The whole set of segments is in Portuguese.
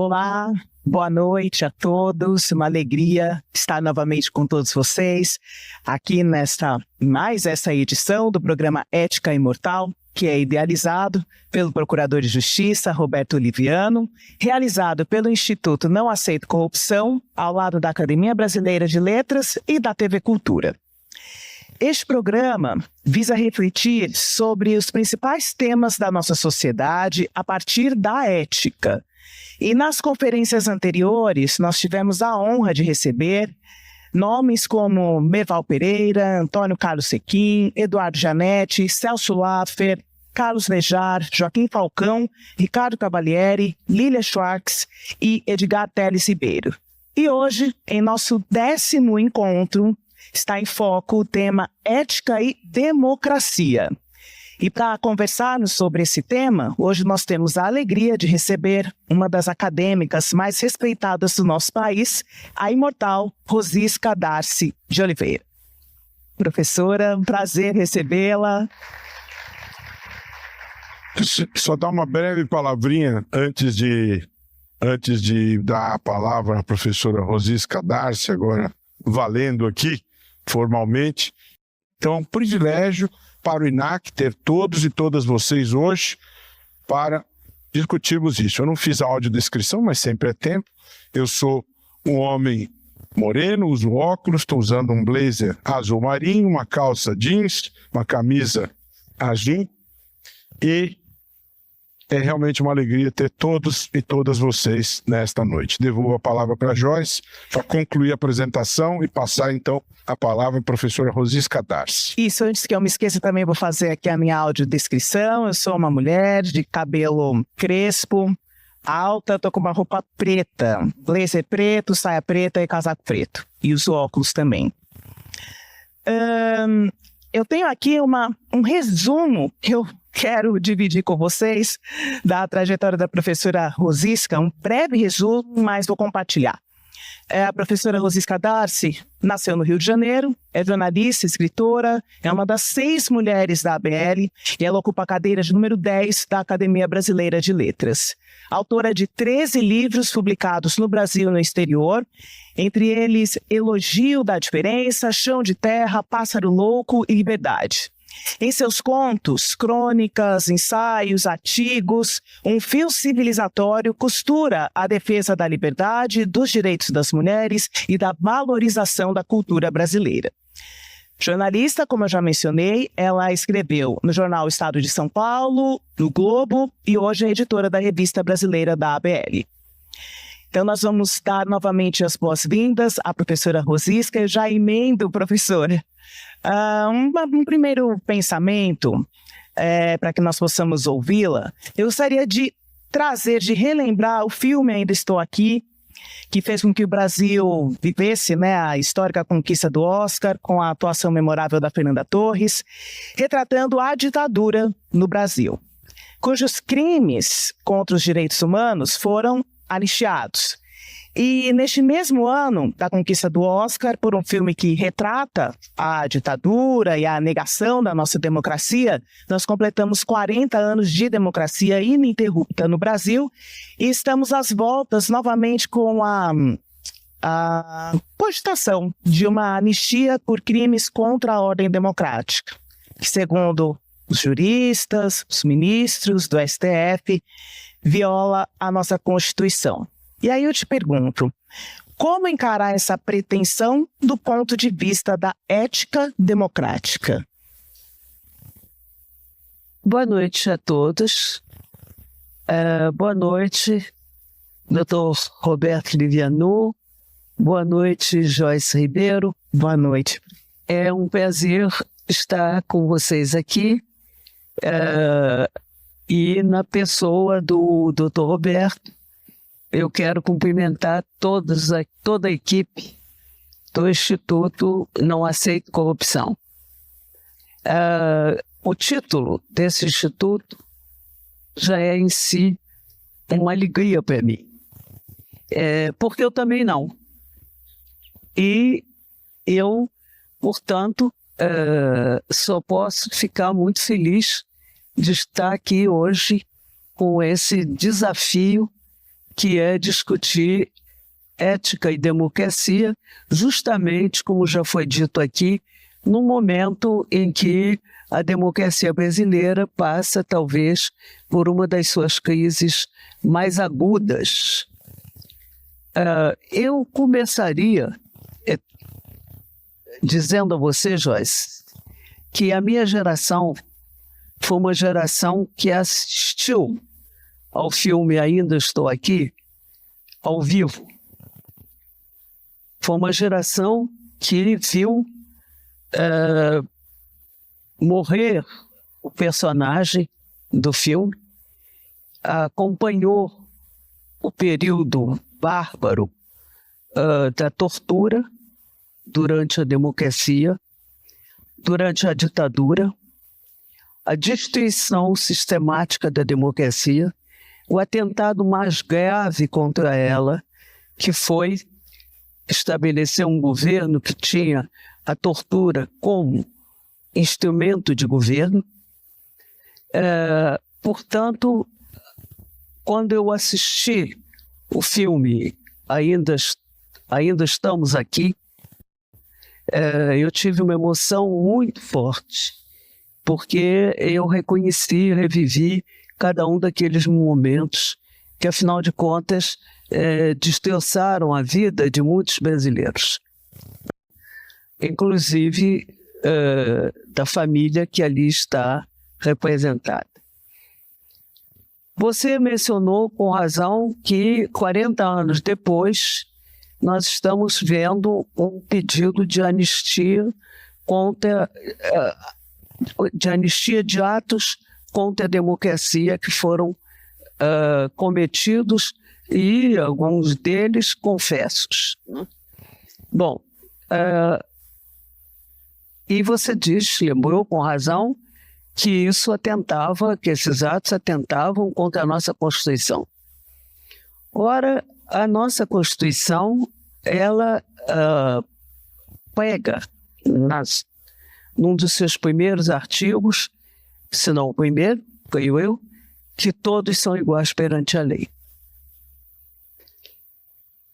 Olá, boa noite a todos, uma alegria estar novamente com todos vocês aqui mais essa edição do programa Ética Imortal, que é idealizado pelo Procurador de Justiça, Roberto Oliviano, realizado pelo Instituto Não Aceito Corrupção, ao lado da Academia Brasileira de Letras e da TV Cultura. Este programa visa refletir sobre os principais temas da nossa sociedade a partir da ética. E nas conferências anteriores, nós tivemos a honra de receber nomes como Merval Pereira, Antônio Carlos Sequim, Eduardo Janetti, Celso Laffer, Carlos Nejar, Joaquim Falcão, Ricardo Cavalieri, Lília Schwartz e Edgar Teles Ribeiro. E hoje, em nosso 10º encontro, está em foco o tema Ética e Democracia. E para conversarmos sobre esse tema, hoje nós temos a alegria de receber uma das acadêmicas mais respeitadas do nosso país, a imortal Rosisca Darcy de Oliveira. Professora, um prazer recebê-la. Só dar uma breve palavrinha antes de dar a palavra à professora Rosisca Darcy, agora valendo aqui, formalmente. Então, é um privilégio para o INAC ter todos e todas vocês hoje para discutirmos isso. Eu não fiz a audiodescrição, mas sempre é tempo. Eu sou um homem moreno, uso óculos, estou usando um blazer azul marinho, uma calça jeans, uma camisa azul, e é realmente uma alegria ter todos e todas vocês nesta noite. Devolvo a palavra para a Joyce para concluir a apresentação e passar então a palavra à professora Rosisca Darcy. Isso, antes que eu me esqueça também vou fazer aqui a minha audiodescrição. Eu sou uma mulher de cabelo crespo, alta, estou com uma roupa preta, blazer preto, saia preta e casaco preto. E uso óculos também. Eu tenho aqui um resumo que eu quero dividir com vocês da trajetória da professora Rosisca, um breve resumo, mas vou compartilhar. A professora Rosisca Darcy nasceu no Rio de Janeiro, é jornalista, escritora, é uma das 6 mulheres da ABL e ela ocupa a cadeira de número 10 da Academia Brasileira de Letras. Autora de 13 livros publicados no Brasil e no exterior, entre eles Elogio da Diferença, Chão de Terra, Pássaro Louco e Liberdade. Em seus contos, crônicas, ensaios, artigos, um fio civilizatório costura a defesa da liberdade, dos direitos das mulheres e da valorização da cultura brasileira. Jornalista, como eu já mencionei, ela escreveu no jornal Estado de São Paulo, no Globo e hoje é editora da Revista Brasileira da ABL. Então nós vamos dar novamente as boas-vindas à professora Rosisca. Eu já emendo, professora. Um primeiro pensamento, para que nós possamos ouvi-la, eu gostaria de relembrar o filme Ainda Estou Aqui, que fez com que o Brasil vivesse, a histórica conquista do Oscar, com a atuação memorável da Fernanda Torres, retratando a ditadura no Brasil, cujos crimes contra os direitos humanos foram anistiados. E neste mesmo ano da conquista do Oscar, por um filme que retrata a ditadura e a negação da nossa democracia, nós completamos 40 anos de democracia ininterrupta no Brasil e estamos às voltas novamente com a cogitação de uma anistia por crimes contra a ordem democrática, que, segundo os juristas, os ministros do STF, viola a nossa Constituição. E aí eu te pergunto, como encarar essa pretensão do ponto de vista da ética democrática? Boa noite a todos. Boa noite, Dr. Roberto Oliviano. Boa noite, Joyce Ribeiro. Boa noite. É um prazer estar com vocês aqui. E na pessoa do Dr. Roberto, eu quero cumprimentar toda a equipe do Instituto Não Aceito Corrupção. O título desse instituto já é em si uma alegria para mim, porque eu também não. E eu, portanto, só posso ficar muito feliz de estar aqui hoje com esse desafio que é discutir ética e democracia, justamente, como já foi dito aqui, no momento em que a democracia brasileira passa, talvez, por uma das suas crises mais agudas. Eu começaria dizendo a você, Joyce, que a minha geração foi uma geração que assistiu ao filme Ainda Estou Aqui, ao vivo. Foi uma geração que viu morrer o personagem do filme, acompanhou o período bárbaro da tortura durante a democracia, durante a ditadura, a destruição sistemática da democracia, o atentado mais grave contra ela, que foi estabelecer um governo que tinha a tortura como instrumento de governo. Portanto, quando eu assisti o filme Ainda Estamos Aqui, eu tive uma emoção muito forte, porque eu reconheci e revivi cada um daqueles momentos que, afinal de contas, destroçaram a vida de muitos brasileiros, inclusive da família que ali está representada. Você mencionou com razão que 40 anos depois nós estamos vendo um pedido de anistia de atos contra a democracia que foram cometidos, e alguns deles confessos. Bom, e você lembrou com razão, que esses atos atentavam contra a nossa Constituição. Ora, a nossa Constituição, ela prega num dos seus primeiros artigos, se não o primeiro, creio eu, que todos são iguais perante a lei.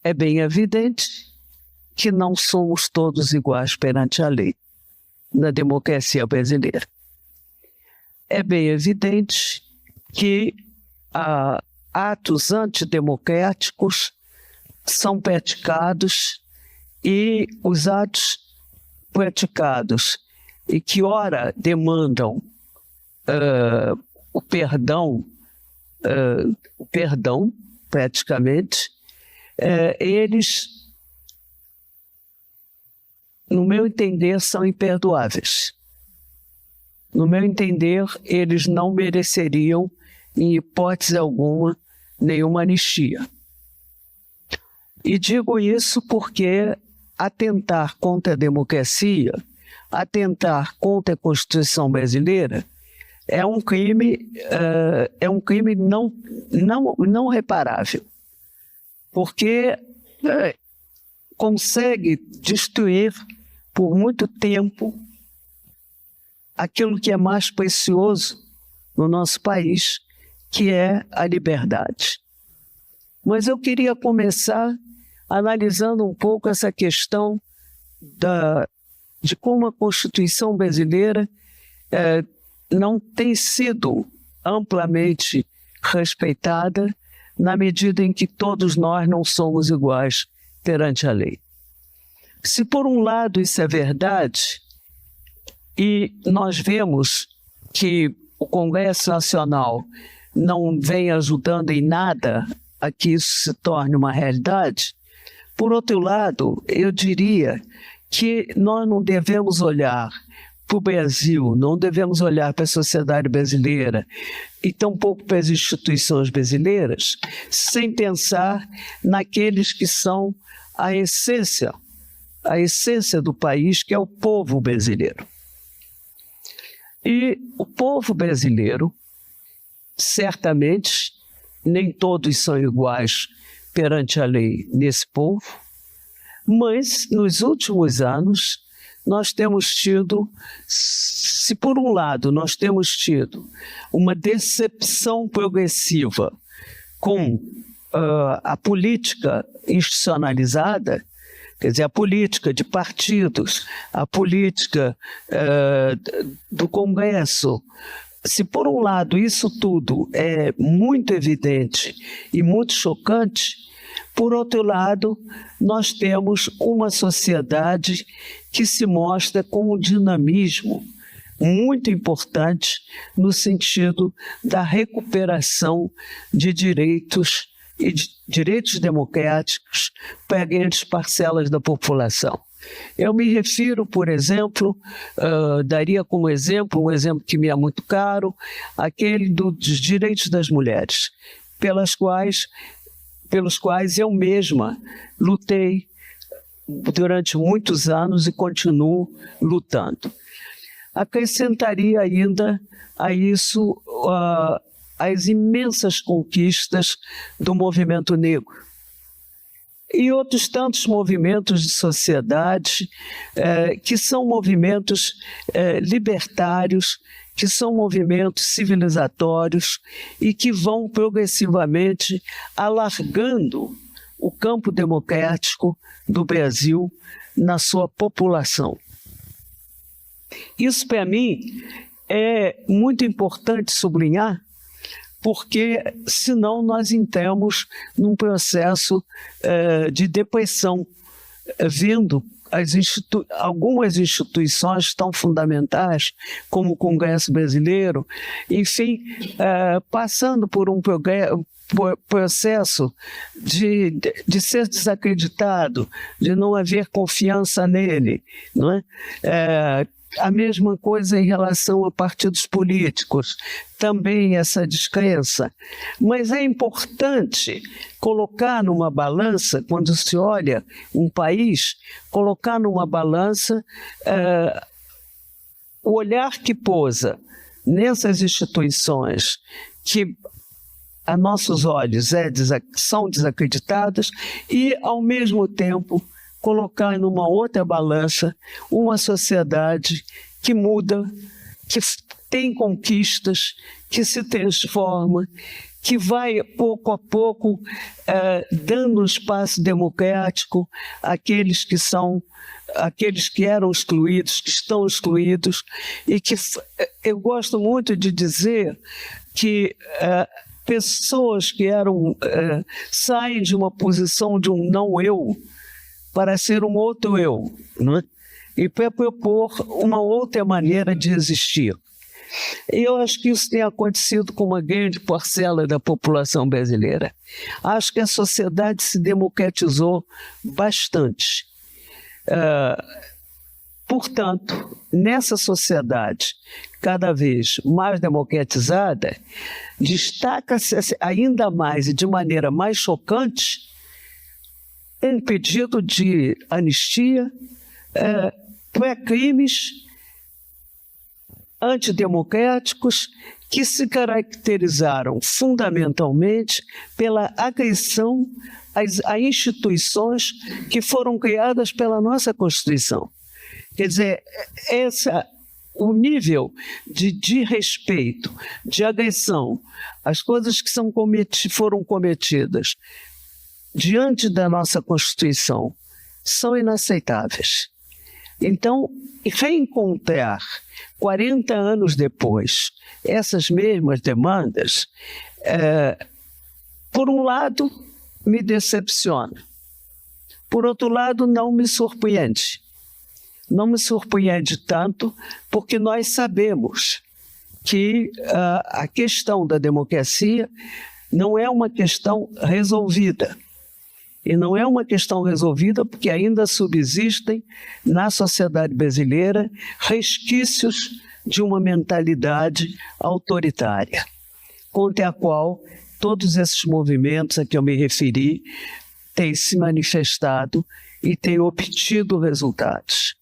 É bem evidente que não somos todos iguais perante a lei na democracia brasileira. É bem evidente que atos antidemocráticos são praticados, e os atos praticados e que ora demandam o perdão praticamente, eles, no meu entender, são imperdoáveis. No meu entender, eles não mereceriam, em hipótese alguma, nenhuma anistia. E digo isso porque atentar contra a democracia, atentar contra a Constituição brasileira, é um crime não reparável, porque consegue destruir por muito tempo aquilo que é mais precioso no nosso país, que é a liberdade. Mas eu queria começar analisando um pouco essa questão de como a Constituição brasileira não tem sido amplamente respeitada, na medida em que todos nós não somos iguais perante a lei. Se por um lado isso é verdade, e nós vemos que o Congresso Nacional não vem ajudando em nada a que isso se torne uma realidade, por outro lado, eu diria que nós não devemos olhar para o Brasil, não devemos olhar para a sociedade brasileira e tampouco para as instituições brasileiras sem pensar naqueles que são a essência do país, que é o povo brasileiro. E o povo brasileiro, certamente, nem todos são iguais perante a lei nesse povo, mas nos últimos anos nós temos tido, se por um lado nós temos tido uma decepção progressiva com a política institucionalizada, quer dizer, a política de partidos, a política do Congresso, se por um lado isso tudo é muito evidente e muito chocante, por outro lado, nós temos uma sociedade que se mostra com um dinamismo muito importante no sentido da recuperação de direitos e de direitos democráticos para grandes parcelas da população. Eu me refiro, por exemplo, daria como exemplo, um exemplo que me é muito caro, aquele dos direitos das mulheres, pelos quais eu mesma lutei durante muitos anos e continuo lutando. Acrescentaria ainda a isso as imensas conquistas do movimento negro e outros tantos movimentos de sociedade que são movimentos libertários, que são movimentos civilizatórios e que vão progressivamente alargando o campo democrático do Brasil na sua população. Isso, para mim, é muito importante sublinhar, porque senão nós entramos num processo de depressão, vendo algumas instituições tão fundamentais, como o Congresso Brasileiro, enfim, passando por um processo de ser desacreditado, de não haver confiança nele, não é? A mesma coisa em relação a partidos políticos, também essa descrença. Mas é importante colocar numa balança, quando se olha um país, colocar numa balança o olhar que pousa nessas instituições que, a nossos olhos, são desacreditadas e, ao mesmo tempo, colocar numa outra balança uma sociedade que muda, que tem conquistas, que se transforma, que vai, pouco a pouco, dando um espaço democrático àqueles que eram excluídos, que estão excluídos, e que eu gosto muito de dizer que pessoas que saem de uma posição de um não-eu para ser um outro eu, não é? E para propor uma outra maneira de existir. E eu acho que isso tem acontecido com uma grande parcela da população brasileira. Acho que a sociedade se democratizou bastante. Portanto, nessa sociedade cada vez mais democratizada, destaca-se ainda mais e de maneira mais chocante um pedido de anistia para crimes antidemocráticos que se caracterizaram fundamentalmente pela agressão a instituições que foram criadas pela nossa Constituição. Quer dizer, o nível de desrespeito, de agressão, as coisas que foram cometidas diante da nossa Constituição são inaceitáveis. Então, reencontrar, 40 anos depois, essas mesmas demandas, por um lado, me decepciona. Por outro lado, não me surpreende. Não me surpreende tanto porque nós sabemos que a questão da democracia não é uma questão resolvida. E não é uma questão resolvida porque ainda subsistem na sociedade brasileira resquícios de uma mentalidade autoritária, contra a qual todos esses movimentos a que eu me referi têm se manifestado e têm obtido resultados.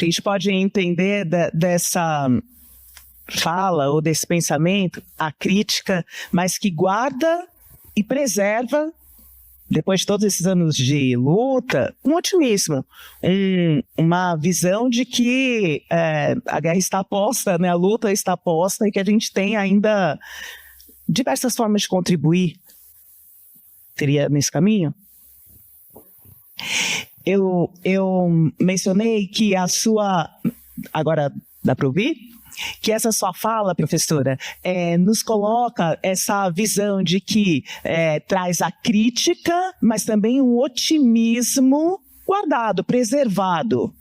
A gente pode entender dessa fala ou desse pensamento a crítica, mas que guarda e preserva, depois de todos esses anos de luta, um otimismo, uma visão de que a guerra está posta, né, a luta está posta e que a gente tem ainda diversas formas de contribuir seria nesse caminho? Eu mencionei que a sua... Agora dá para ouvir? Que essa sua fala, professora, nos coloca essa visão de que traz a crítica, mas também um otimismo guardado, preservado.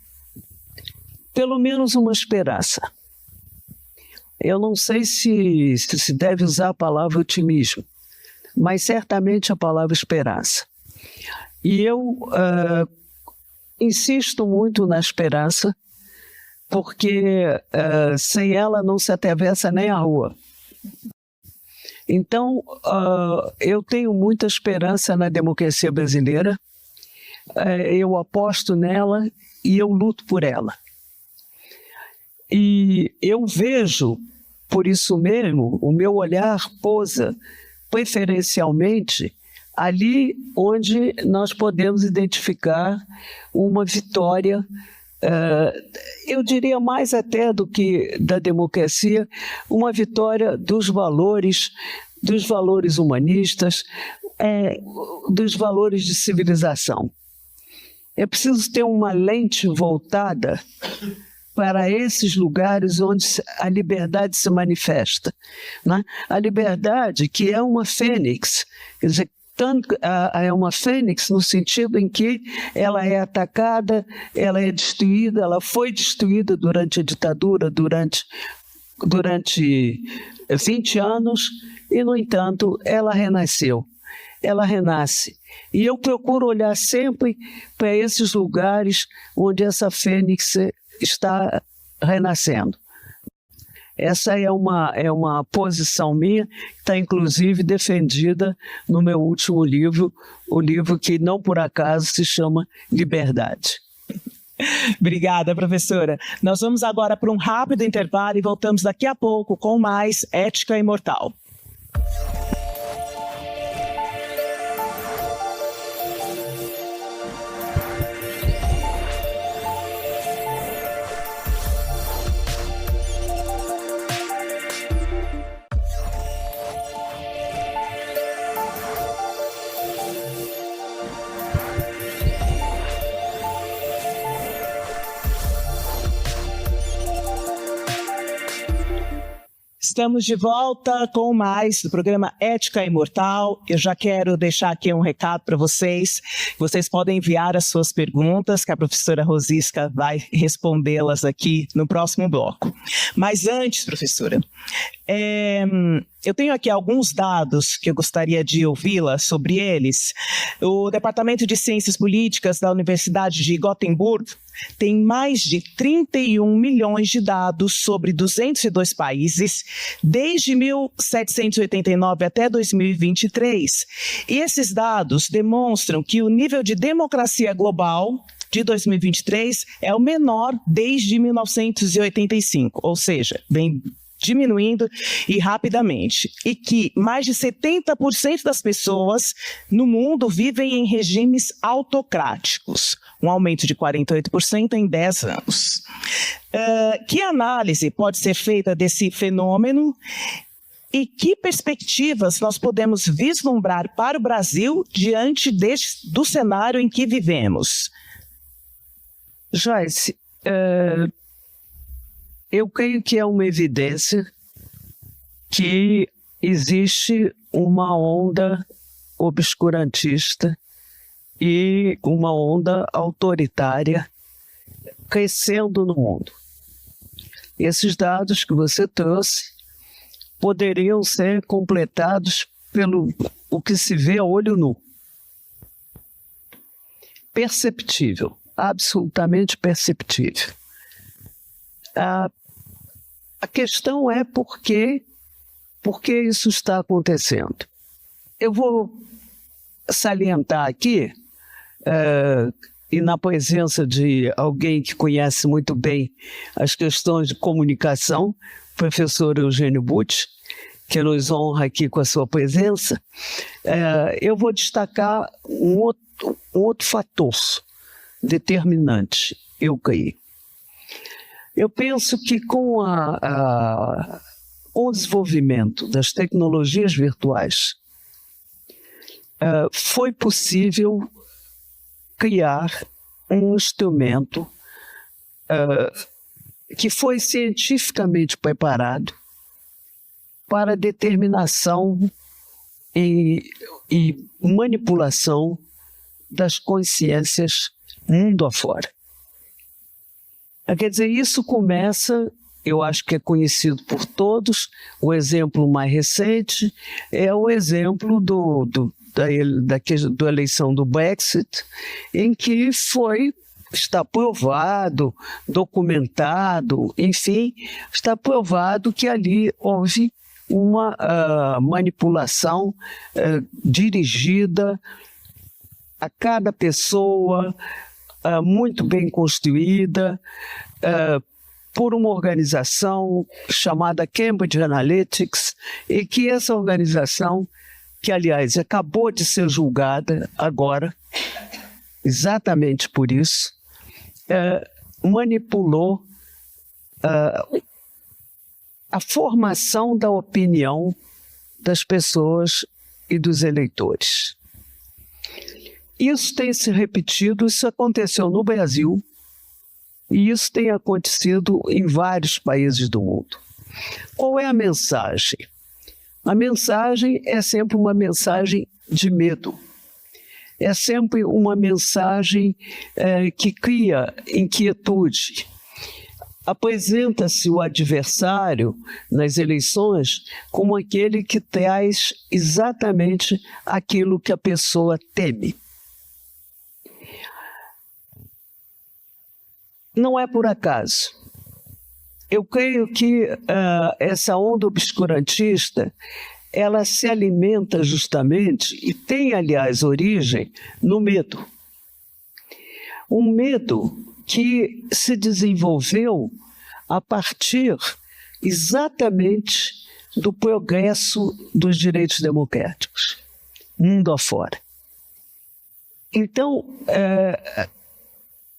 Pelo menos uma esperança. Eu não sei se deve usar a palavra otimismo, mas certamente a palavra esperança. E eu insisto muito na esperança, porque sem ela não se atravessa nem a rua. Então, eu tenho muita esperança na democracia brasileira, eu aposto nela e eu luto por ela. E eu vejo, por isso mesmo, o meu olhar pousa preferencialmente ali onde nós podemos identificar uma vitória, eu diria mais até do que da democracia, uma vitória dos valores humanistas, dos valores de civilização. É preciso ter uma lente voltada para esses lugares onde a liberdade se manifesta, né? A liberdade que é uma fênix, quer dizer, é uma fênix no sentido em que ela é atacada, ela é destruída, ela foi destruída durante a ditadura, durante 20 anos, e, no entanto, ela renasceu. Ela renasce. E eu procuro olhar sempre para esses lugares onde essa fênix está renascendo. Essa é uma posição minha, que está inclusive defendida no meu último livro, o livro que não por acaso se chama Liberdade. Obrigada, professora. Nós vamos agora para um rápido intervalo e voltamos daqui a pouco com mais Ética Imortal. Estamos de volta com mais do programa Ética Imortal. Eu já quero deixar aqui um recado para vocês. Vocês podem enviar as suas perguntas, que a professora Rosisca vai respondê-las aqui no próximo bloco. Mas antes, professora, eu tenho aqui alguns dados que eu gostaria de ouvi-la sobre eles. O Departamento de Ciências Políticas da Universidade de Gotemburgo tem mais de 31 milhões de dados sobre 202 países, desde 1789 até 2023. E esses dados demonstram que o nível de democracia global de 2023 é o menor desde 1985, ou seja, vem diminuindo e rapidamente, e que mais de 70% das pessoas no mundo vivem em regimes autocráticos, um aumento de 48% em 10 anos. Que análise pode ser feita desse fenômeno e que perspectivas nós podemos vislumbrar para o Brasil diante do cenário em que vivemos? Joyce, eu creio que é uma evidência que existe uma onda obscurantista e uma onda autoritária crescendo no mundo. Esses dados que você trouxe poderiam ser completados pelo o que se vê a olho nu. Perceptível, absolutamente perceptível. A questão é por que isso está acontecendo. Eu vou salientar aqui, e na presença de alguém que conhece muito bem as questões de comunicação, professor Eugênio Butti, que nos honra aqui com a sua presença, eu vou destacar um outro fator determinante, eu creio. Eu penso que com o desenvolvimento das tecnologias virtuais, foi possível criar um instrumento que foi cientificamente preparado para determinação e manipulação das consciências mundo afora. Quer dizer, isso começa, eu acho que é conhecido por todos, o exemplo mais recente é o exemplo da eleição do Brexit, em que está provado, documentado, enfim, está provado que ali houve uma manipulação dirigida a cada pessoa, muito bem construída, por uma organização chamada Cambridge Analytics, e que essa organização, que aliás acabou de ser julgada agora, exatamente por isso, manipulou a formação da opinião das pessoas e dos eleitores. Isso tem se repetido, isso aconteceu no Brasil e isso tem acontecido em vários países do mundo. Qual é a mensagem? A mensagem é sempre uma mensagem de medo. É sempre uma mensagem que cria inquietude. Apresenta-se o adversário nas eleições como aquele que traz exatamente aquilo que a pessoa teme. Não é por acaso. Eu creio que essa onda obscurantista, ela se alimenta justamente, e tem, aliás, origem no medo. Um medo que se desenvolveu a partir exatamente do progresso dos direitos democráticos, mundo afora. Então,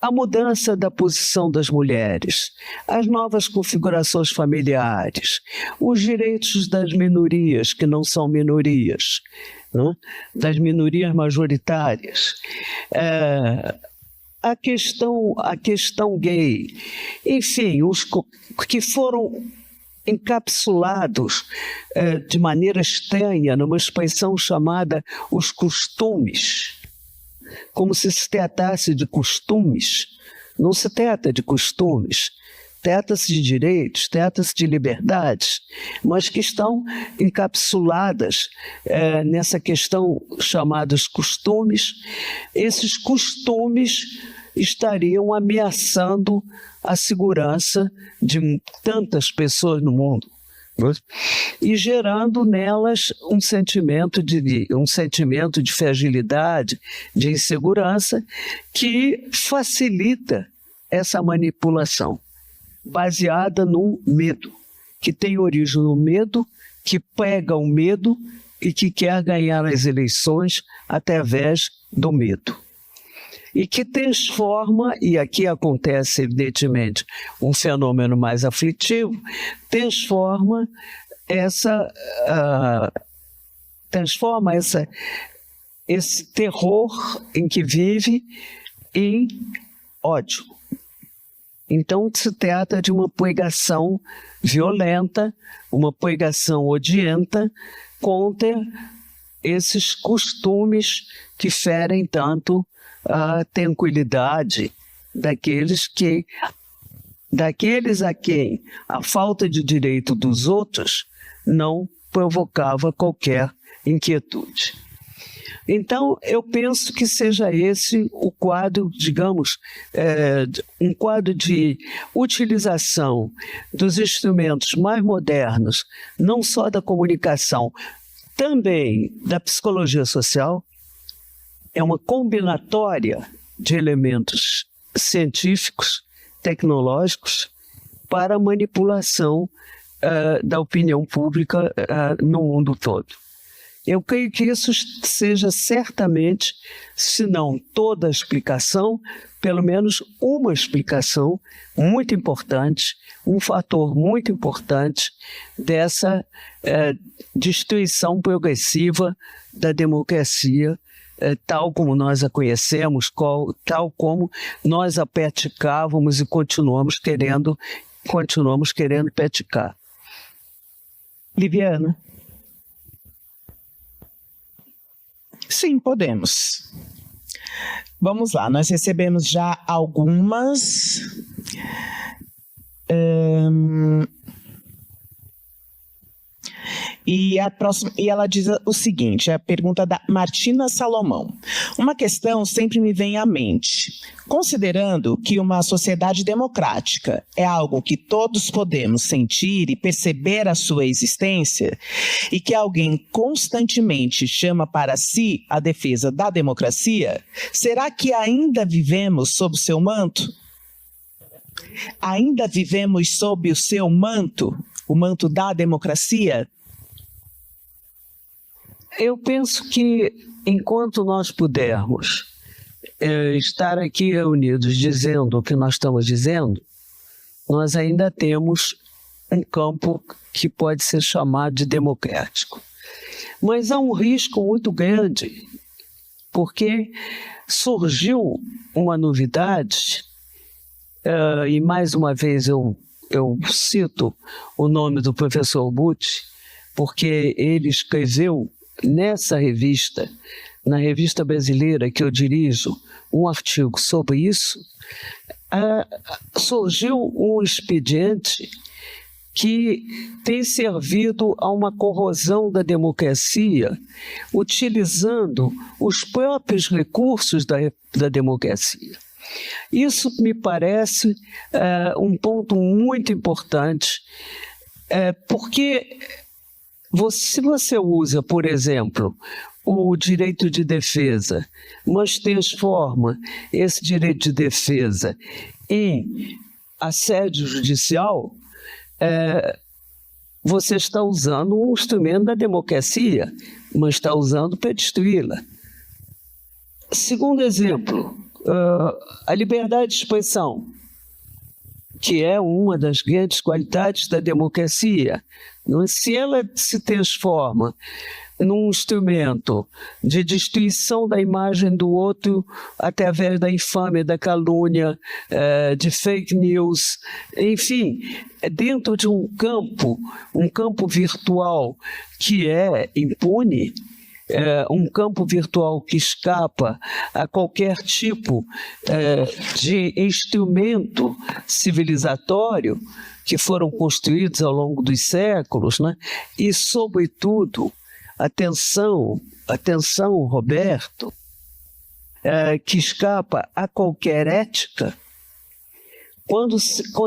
a mudança da posição das mulheres, as novas configurações familiares, os direitos das minorias, que não são minorias, né? Das minorias majoritárias, a questão gay, enfim, os que foram encapsulados de maneira estranha numa expressão chamada os costumes, como se tratasse de costumes. Não se trata de costumes, trata-se de direitos, trata-se de liberdades, mas que estão encapsuladas nessa questão chamada os costumes. Esses costumes estariam ameaçando a segurança de tantas pessoas no mundo e gerando nelas um sentimento de fragilidade, de insegurança, que facilita essa manipulação, baseada no medo, que tem origem no medo, que prega o medo e que quer ganhar as eleições através do medo. E que transforma, e aqui acontece evidentemente um fenômeno mais aflitivo, transforma esse terror em que vive em ódio. Então se trata de uma pregação violenta, uma pregação odienta contra esses costumes que ferem tanto a tranquilidade daqueles a quem a falta de direito dos outros não provocava qualquer inquietude. Então, eu penso que seja esse o quadro, digamos, um quadro de utilização dos instrumentos mais modernos, não só da comunicação, também da psicologia social. É uma combinatória de elementos científicos, tecnológicos, para a manipulação da opinião pública no mundo todo. Eu creio que isso seja certamente, se não toda a explicação, pelo menos uma explicação muito importante, um fator muito importante dessa destruição progressiva da democracia, tal como nós a conhecemos, tal como nós a praticávamos e continuamos querendo praticar. Liviana? Sim, podemos. Vamos lá, nós recebemos já algumas. E ela diz o seguinte, a pergunta da Martina Salomão. Uma questão sempre me vem à mente. Considerando que uma sociedade democrática é algo que todos podemos sentir e perceber a sua existência, e que alguém constantemente chama para si a defesa da democracia, será que ainda vivemos sob o seu manto? Ainda vivemos sob o seu manto, o manto da democracia? Eu penso que, enquanto nós pudermos estar aqui reunidos dizendo o que nós estamos dizendo, nós ainda temos um campo que pode ser chamado de democrático. Mas há um risco muito grande, porque surgiu uma novidade, e mais uma vez eu cito o nome do professor Butch, porque ele escreveu nessa revista, na revista brasileira que eu dirijo, um artigo sobre isso. Surgiu um expediente que tem servido a uma corrosão da democracia, utilizando os próprios recursos da democracia. Isso me parece um ponto muito importante, porque se você usa, por exemplo, o direito de defesa, mas transforma esse direito de defesa em assédio judicial, você está usando um instrumento da democracia, mas está usando para destruí-la. Segundo exemplo, a liberdade de expressão, que é uma das grandes qualidades da democracia. Se ela se transforma num instrumento de destruição da imagem do outro através da infâmia, da calúnia, de fake news, enfim, dentro de um campo virtual que é impune, um campo virtual que escapa a qualquer tipo de instrumento civilizatório que foram construídos ao longo dos séculos, né? E, sobretudo, atenção, Roberto, que escapa a qualquer ética, quando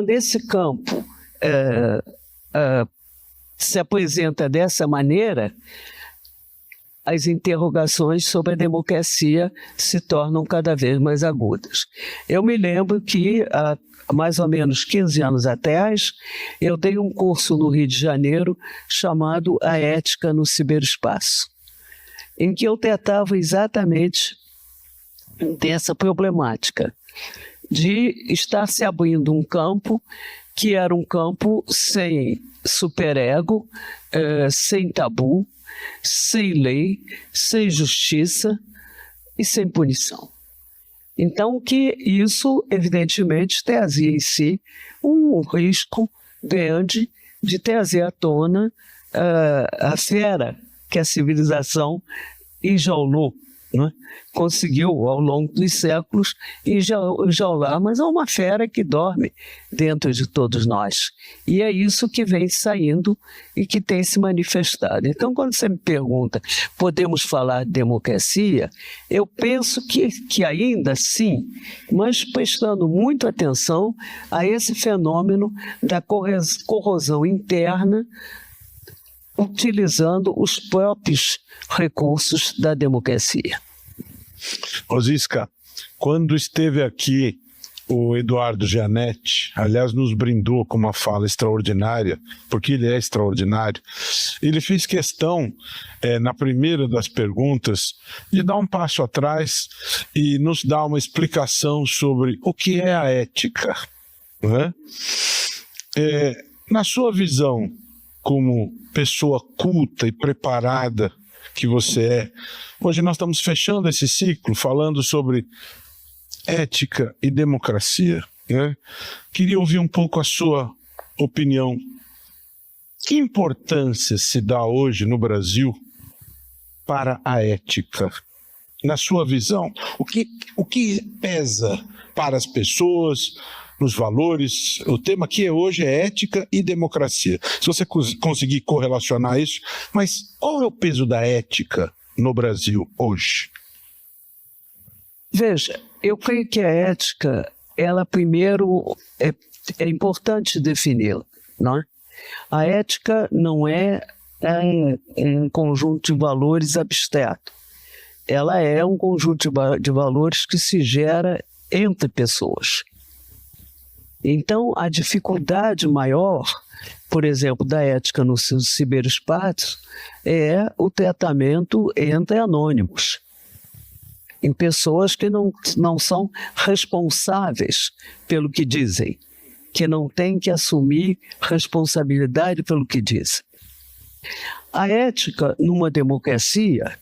esse campo se apresenta dessa maneira, as interrogações sobre a democracia se tornam cada vez mais agudas. Eu me lembro que, há mais ou menos 15 anos atrás, eu dei um curso no Rio de Janeiro chamado A Ética no Ciberespaço, em que eu tratava exatamente dessa problemática, de estar se abrindo um campo que era um campo sem superego, sem tabu, sem lei, sem justiça e sem punição. Então, que isso, evidentemente, trazia em si um risco grande de trazer à tona a fera que a civilização enjaulou, né? Conseguiu, ao longo dos séculos, enjaular, mas é uma fera que dorme dentro de todos nós. E é isso que vem saindo e que tem se manifestado. Então, quando você me pergunta, podemos falar de democracia? Eu penso que ainda sim, mas prestando muito atenção a esse fenômeno da corrosão interna, utilizando os próprios recursos da democracia. Rosisca, quando esteve aqui o Eduardo Gianetti, aliás, nos brindou com uma fala extraordinária, porque ele é extraordinário. Ele fez questão, na primeira das perguntas, de dar um passo atrás e nos dar uma explicação sobre o que é a ética. Né? Na sua visão, como pessoa culta e preparada que você é, hoje nós estamos fechando esse ciclo falando sobre ética e democracia, né? Queria ouvir um pouco a sua opinião. Que importância se dá hoje no Brasil para a ética? Na sua visão, o que pesa para as pessoas, nos valores? O tema aqui hoje é ética e democracia. Se você conseguir correlacionar isso, mas qual é o peso da ética no Brasil hoje? Veja, eu creio que a ética, ela primeiro é importante defini-la, não é? A ética não é um conjunto de valores abstrato. Ela é um conjunto de valores que se gera entre pessoas. Então, a dificuldade maior, por exemplo, da ética no ciberespaço é o tratamento entre anônimos, em pessoas que não são responsáveis pelo que dizem, que não têm que assumir responsabilidade pelo que dizem. A ética numa democracia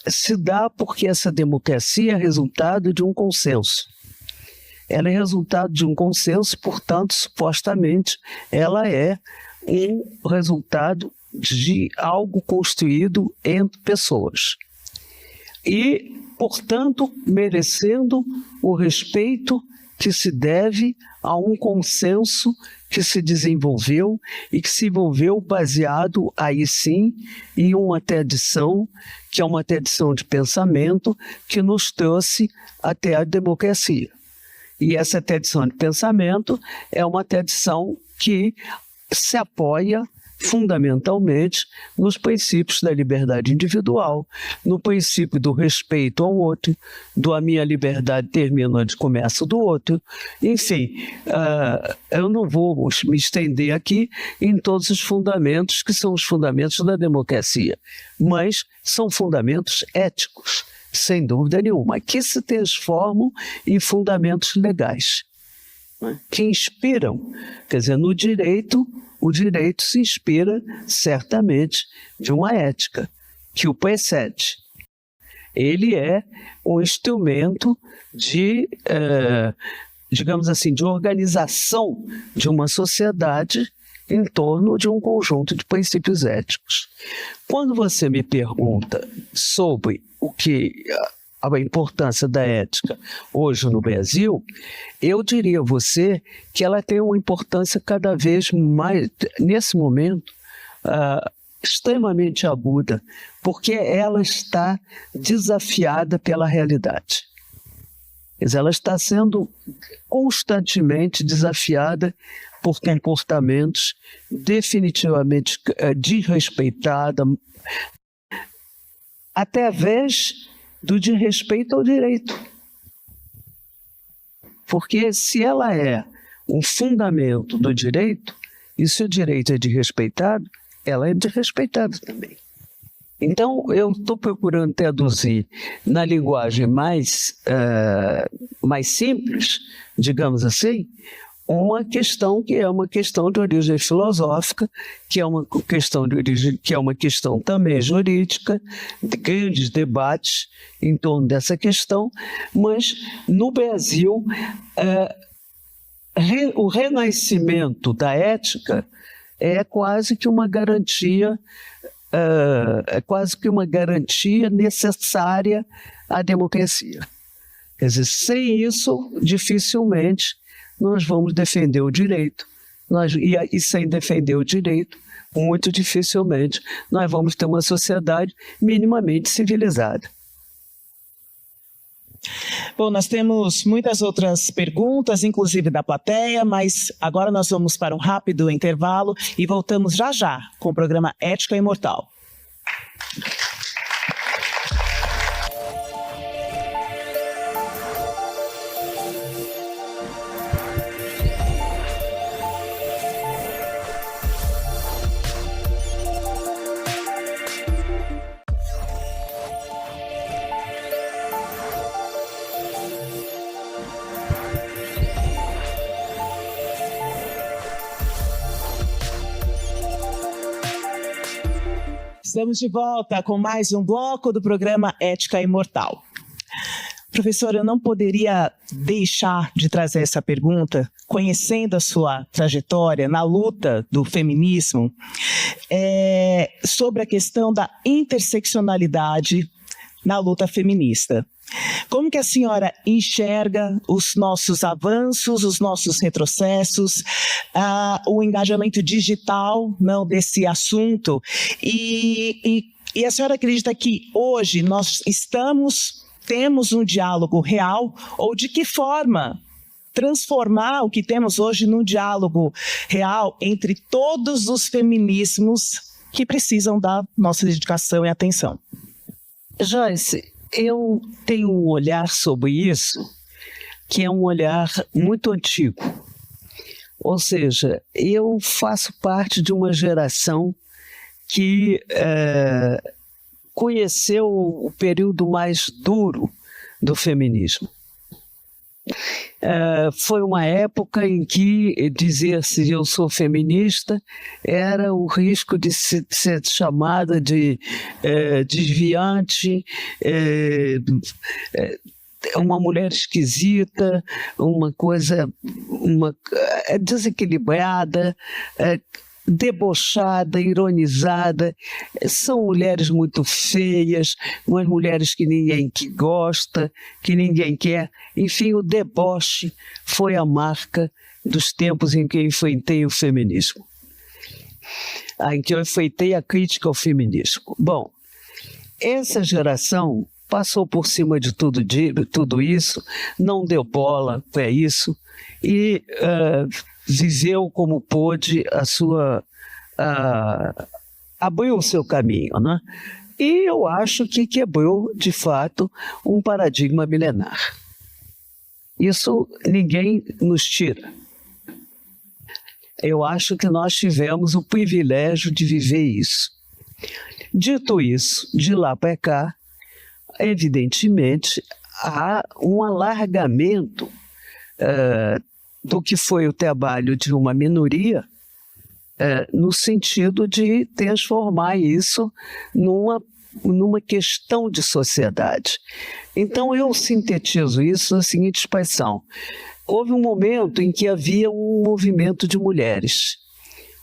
se dá porque essa democracia é resultado de um consenso. Ela é resultado de um consenso, portanto, supostamente, ela é um resultado de algo construído entre pessoas. E, portanto, merecendo o respeito que se deve a um consenso que se desenvolveu e que se envolveu baseado, aí sim, em uma tradição, que é uma tradição de pensamento que nos trouxe até a democracia. E essa tradição de pensamento é uma tradição que se apoia fundamentalmente nos princípios da liberdade individual, no princípio do respeito ao outro, a minha liberdade termina onde começa do outro. Enfim, eu não vou me estender aqui em todos os fundamentos que são os fundamentos da democracia, mas são fundamentos éticos, sem dúvida nenhuma, que se transformam em fundamentos legais, que inspiram, quer dizer, no direito. O direito se inspira, certamente, de uma ética que o precede. Ele é um instrumento de, digamos assim, de organização de uma sociedade em torno de um conjunto de princípios éticos. Quando você me pergunta sobre a importância da ética hoje no Brasil, eu diria a você que ela tem uma importância cada vez mais, nesse momento, extremamente aguda, porque ela está desafiada pela realidade. Quer dizer, ela está sendo constantemente desafiada por comportamentos definitivamente desrespeitados, através do desrespeito ao direito. Porque se ela é um fundamento do direito, e se o direito é desrespeitado, ela é desrespeitada também. Então, eu estou procurando traduzir na linguagem mais simples, digamos assim, uma questão que é uma questão de origem filosófica, que é uma questão de origem, que é uma questão também jurídica, de grandes debates em torno dessa questão, mas no Brasil o renascimento da ética é quase que uma garantia, necessária à democracia. Quer dizer, sem isso, dificilmente nós vamos defender o direito. E sem defender o direito, muito dificilmente nós vamos ter uma sociedade minimamente civilizada. Bom, nós temos muitas outras perguntas, inclusive da plateia, mas agora nós vamos para um rápido intervalo e voltamos já já com o programa Ética Imortal. Estamos de volta com mais um bloco do programa Ética Imortal. Professora, eu não poderia deixar de trazer essa pergunta, conhecendo a sua trajetória na luta do feminismo, sobre a questão da interseccionalidade na luta feminista. Como que a senhora enxerga os nossos avanços, os nossos retrocessos, o engajamento digital desse assunto? E a senhora acredita que hoje nós temos um diálogo real, ou de que forma transformar o que temos hoje num diálogo real entre todos os feminismos que precisam da nossa dedicação e atenção? Joyce, eu tenho um olhar sobre isso que é um olhar muito antigo. Ou seja, eu faço parte de uma geração que conheceu o período mais duro do feminismo. Foi uma época em que dizer-se eu sou feminista era o risco de ser chamada de desviante, uma mulher esquisita, uma coisa desequilibrada, debochada, ironizada. São mulheres muito feias, umas mulheres que ninguém gosta, que ninguém quer. Enfim, o deboche foi a marca dos tempos em que eu enfrentei o feminismo, em que eu enfrentei a crítica ao feminismo. Bom, essa geração passou por cima de tudo isso, não deu bola para isso e viveu como pôde abriu o seu caminho, né? E eu acho que quebrou, de fato, um paradigma milenar. Isso ninguém nos tira. Eu acho que nós tivemos o privilégio de viver isso. Dito isso, de lá para cá, evidentemente, há um alargamento do que foi o trabalho de uma minoria, no sentido de transformar isso numa questão de sociedade. Então, eu sintetizo isso na seguinte expressão: houve um momento em que havia um movimento de mulheres.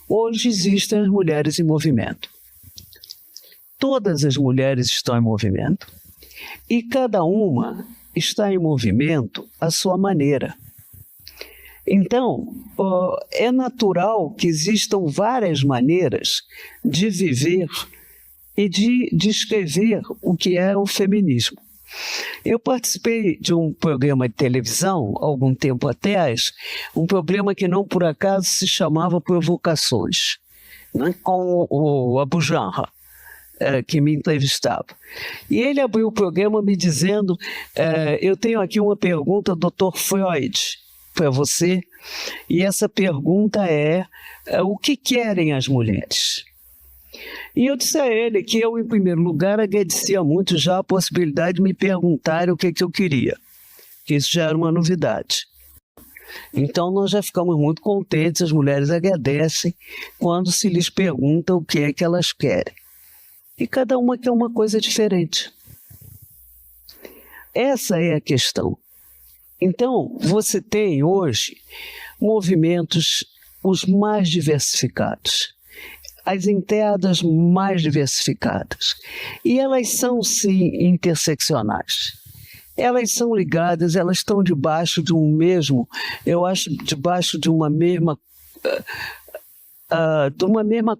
Hoje existem as mulheres em movimento. Todas as mulheres estão em movimento. E cada uma está em movimento à sua maneira. Então, é natural que existam várias maneiras de viver e de descrever o que é o feminismo. Eu participei de um programa de televisão, algum tempo atrás, um programa que não por acaso se chamava Provocações, né, com o Abu Janra, que me entrevistava. E ele abriu o programa me dizendo, eu tenho aqui uma pergunta, Dr. Freud, para você, e essa pergunta é, o que querem as mulheres? E eu disse a ele que eu, em primeiro lugar, agradecia muito já a possibilidade de me perguntar o que eu queria, que isso já era uma novidade. Então, nós já ficamos muito contentes, as mulheres agradecem quando se lhes pergunta o que é que elas querem. E cada uma quer uma coisa diferente. Essa é a questão. Então, você tem hoje movimentos os mais diversificados, as entradas mais diversificadas. E elas são, sim, interseccionais. Elas são ligadas, elas estão debaixo de um mesmo, eu acho, debaixo de uma mesma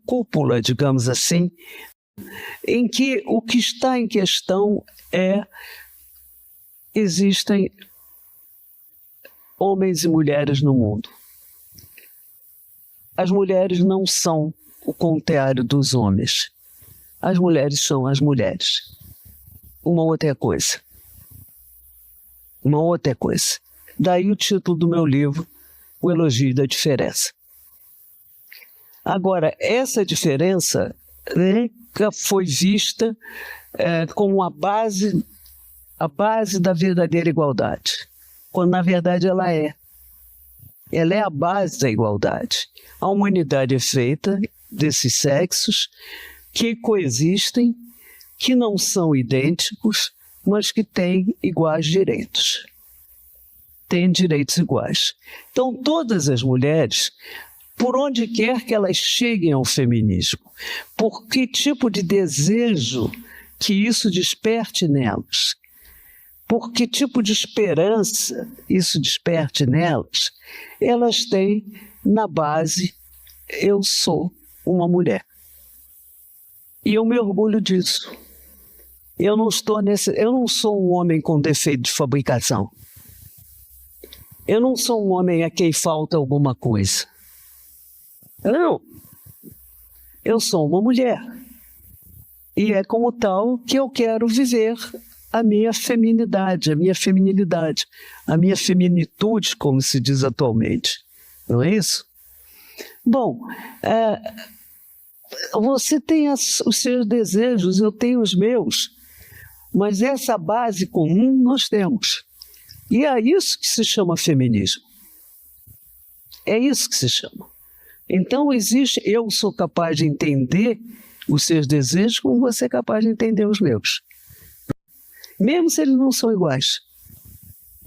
cúpula, digamos assim, em que o que está em questão existem homens e mulheres no mundo. As mulheres não são o contrário dos homens. As mulheres são as mulheres. Uma outra coisa. Uma outra coisa. Daí o título do meu livro, O Elogio da Diferença. Agora, essa diferença nunca foi vista como a base da verdadeira igualdade, quando na verdade ela é. Ela é a base da igualdade. A humanidade é feita desses sexos, que coexistem, que não são idênticos, mas que têm iguais direitos. Têm direitos iguais. Então, todas as mulheres, por onde quer que elas cheguem ao feminismo, por que tipo de desejo que isso desperte nelas, por que tipo de esperança isso desperte nelas, elas têm na base: eu sou uma mulher. E eu me orgulho disso. Eu não sou um homem com defeito de fabricação. Eu não sou um homem a quem falta alguma coisa. Não. Eu sou uma mulher. E é como tal que eu quero viver a minha feminidade, a minha feminilidade, a minha feminitude, como se diz atualmente. Não é isso? Bom, você tem os seus desejos, eu tenho os meus, mas essa base comum nós temos. E é isso que se chama feminismo. É isso que se chama. Então existe, eu sou capaz de entender os seus desejos como você é capaz de entender os meus. Mesmo se eles não são iguais.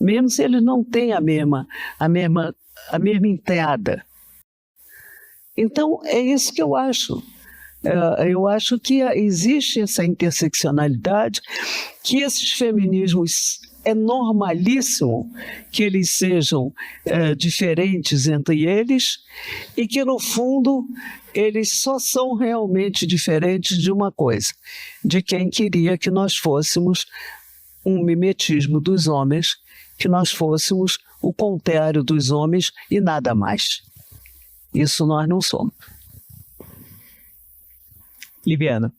Mesmo se eles não têm a mesma entrada. Então, é isso que eu acho. Eu acho que existe essa interseccionalidade, que esses feminismos é normalíssimo que eles sejam diferentes entre eles e que, no fundo, eles só são realmente diferentes de uma coisa, de quem queria que nós fôssemos um mimetismo dos homens, que nós fôssemos o contrário dos homens e nada mais. Isso nós não somos. Liviana.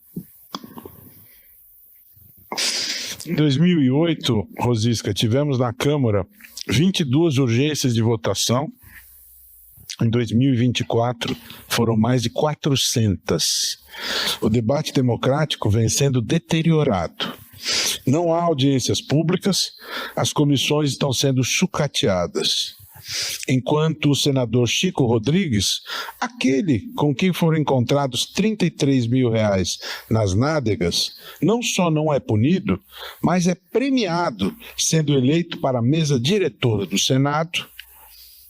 Em 2008, Rosisca, tivemos na Câmara 22 urgências de votação. Em 2024, foram mais de 400. O debate democrático vem sendo deteriorado. Não há audiências públicas, as comissões estão sendo sucateadas. Enquanto o senador Chico Rodrigues, aquele com quem foram encontrados R$33 mil nas nádegas, não só não é punido, mas é premiado, sendo eleito para a mesa diretora do Senado.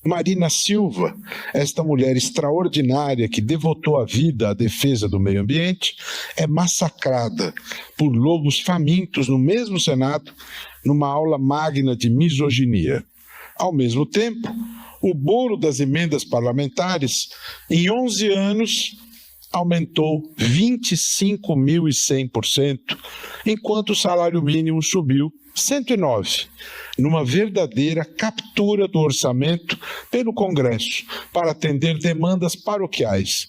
Marina Silva, esta mulher extraordinária que devotou a vida à defesa do meio ambiente, é massacrada por lobos famintos no mesmo Senado, numa aula magna de misoginia. Ao mesmo tempo, o bolo das emendas parlamentares, em 11 anos, aumentou 25.100%, enquanto o salário mínimo subiu 109%, numa verdadeira captura do orçamento pelo Congresso para atender demandas paroquiais.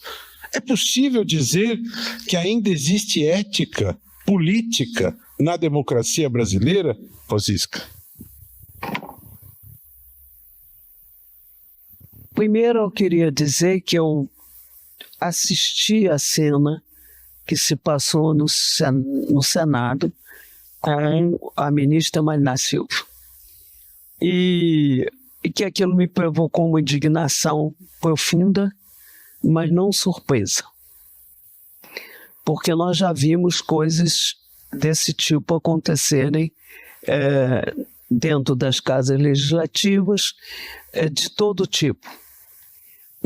É possível dizer que ainda existe ética política na democracia brasileira, Rosisca? Primeiro, eu queria dizer que eu assisti a cena que se passou no Senado com a ministra Marina Silva. E que aquilo me provocou uma indignação profunda, mas não surpresa. Porque nós já vimos coisas desse tipo acontecerem dentro das casas legislativas de todo tipo.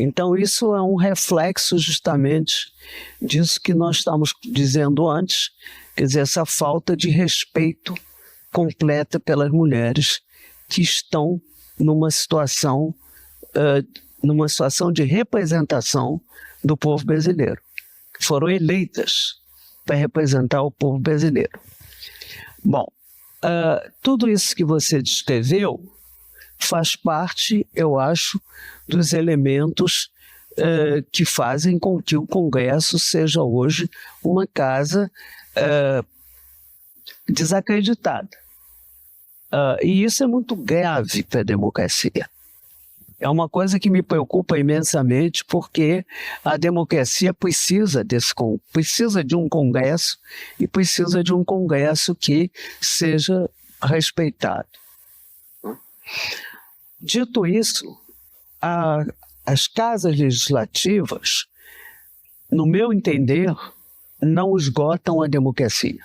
Então, isso é um reflexo justamente disso que nós estamos dizendo antes, quer dizer, essa falta de respeito completa pelas mulheres que estão numa situação de representação do povo brasileiro, que foram eleitas para representar o povo brasileiro. Bom, tudo isso que você descreveu faz parte, eu acho, dos elementos que fazem com que o Congresso seja hoje uma casa desacreditada. E isso é muito grave para a democracia. É uma coisa que me preocupa imensamente, porque a democracia precisa de um Congresso e precisa de um Congresso que seja respeitado. Dito isso, as casas legislativas, no meu entender, não esgotam a democracia.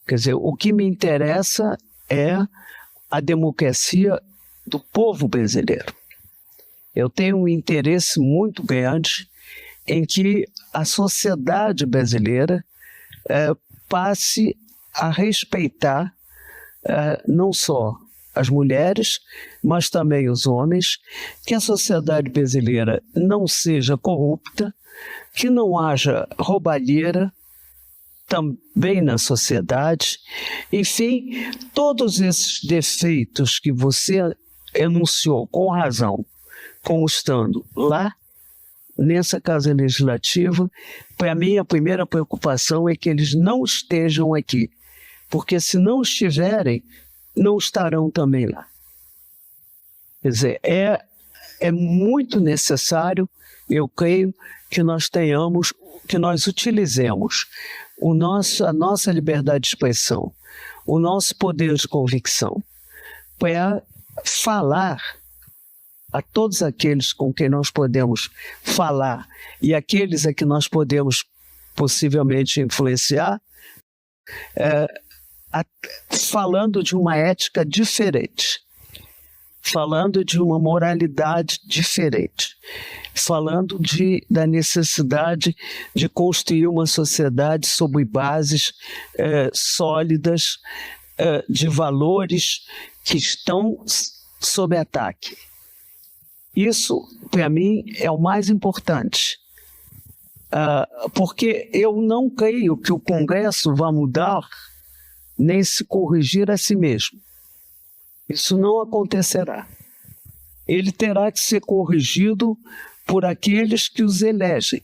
Quer dizer, o que me interessa é a democracia do povo brasileiro. Eu tenho um interesse muito grande em que a sociedade brasileira passe a respeitar não só as mulheres, mas também os homens, que a sociedade brasileira não seja corrupta, que não haja roubalheira também na sociedade. Enfim, todos esses defeitos que você enunciou com razão, constando lá nessa Casa Legislativa, para mim a primeira preocupação é que eles não estejam aqui, porque se não estiverem, não estarão também lá. Quer dizer, é muito necessário, eu creio, que nós tenhamos, que nós utilizemos a nossa liberdade de expressão, o nosso poder de convicção, para falar a todos aqueles com quem nós podemos falar e aqueles a que nós podemos possivelmente influenciar, falando de uma ética diferente, falando de uma moralidade diferente, falando da necessidade de construir uma sociedade sobre bases sólidas, de valores que estão sob ataque. Isso, para mim, é o mais importante, porque eu não creio que o Congresso vá mudar nem se corrigir a si mesmo. Isso não acontecerá. Ele terá que ser corrigido por aqueles que os elegem.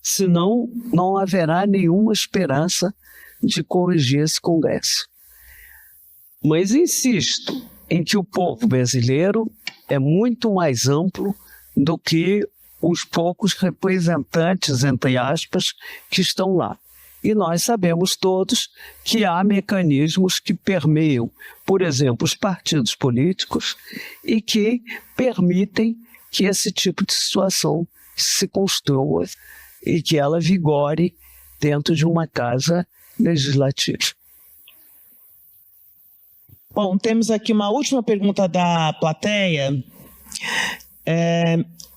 Senão, não haverá nenhuma esperança de corrigir esse Congresso. Mas insisto em que o povo brasileiro é muito mais amplo do que os poucos representantes, entre aspas, que estão lá. E nós sabemos todos que há mecanismos que permeiam, por exemplo, os partidos políticos e que permitem que esse tipo de situação se construa e que ela vigore dentro de uma casa legislativa. Bom, temos aqui uma última pergunta da plateia,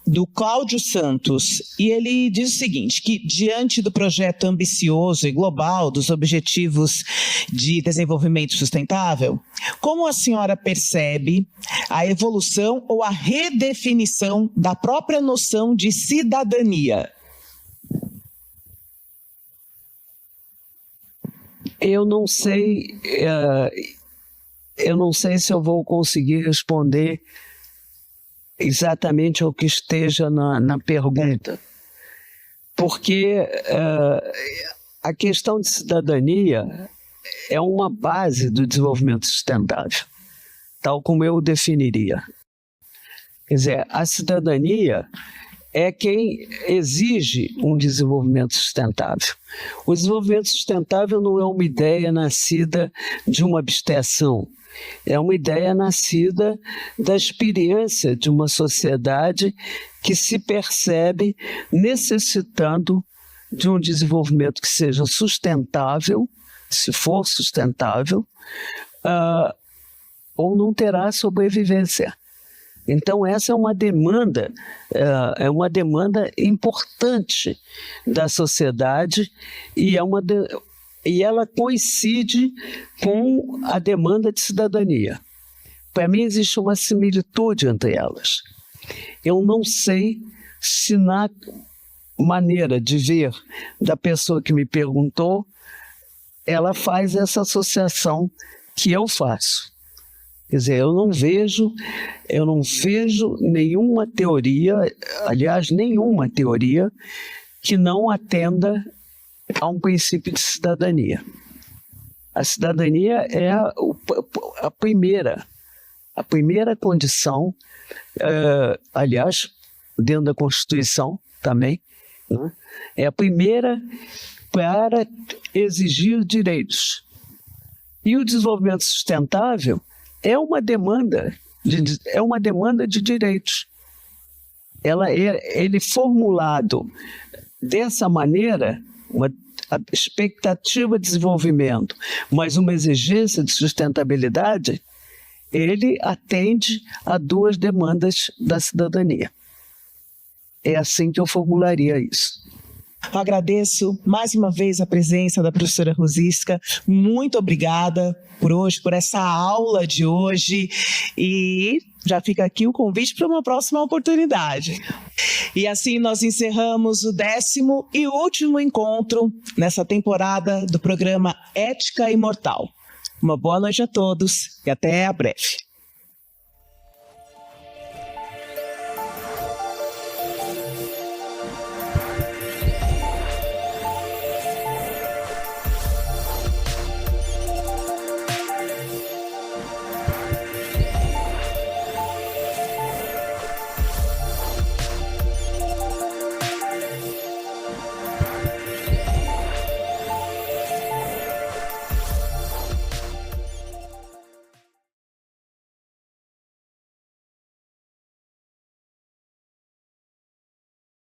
do Cláudio Santos, e ele diz o seguinte, que diante do projeto ambicioso e global dos Objetivos de Desenvolvimento Sustentável, como a senhora percebe a evolução ou a redefinição da própria noção de cidadania? Eu não sei se eu vou conseguir responder exatamente ao que esteja na pergunta, porque a questão de cidadania é uma base do desenvolvimento sustentável, tal como eu o definiria. Quer dizer, a cidadania é quem exige um desenvolvimento sustentável. O desenvolvimento sustentável não é uma ideia nascida de uma abstração, é uma ideia nascida da experiência de uma sociedade que se percebe necessitando de um desenvolvimento que seja sustentável, se for sustentável, ou não terá sobrevivência. Então, essa é uma demanda importante da sociedade e ela coincide com a demanda de cidadania. Para mim, existe uma similitude entre elas. Eu não sei se na maneira de ver da pessoa que me perguntou, ela faz essa associação que eu faço. Quer dizer, eu não vejo nenhuma teoria, aliás, nenhuma teoria que não atenda a um princípio de cidadania. A cidadania é a primeira condição, aliás, dentro da Constituição também, né? É a primeira para exigir direitos. E o desenvolvimento sustentável é uma demanda de direitos. Ele formulado dessa maneira, uma expectativa de desenvolvimento, mas uma exigência de sustentabilidade, ele atende a duas demandas da cidadania. É assim que eu formularia isso. Agradeço mais uma vez a presença da professora Rosisca. Muito obrigada por hoje, por essa aula de hoje. E já fica aqui o convite para uma próxima oportunidade. E assim nós encerramos o 10º e último encontro nessa temporada do programa Ética Imortal. Uma boa noite a todos e até a breve.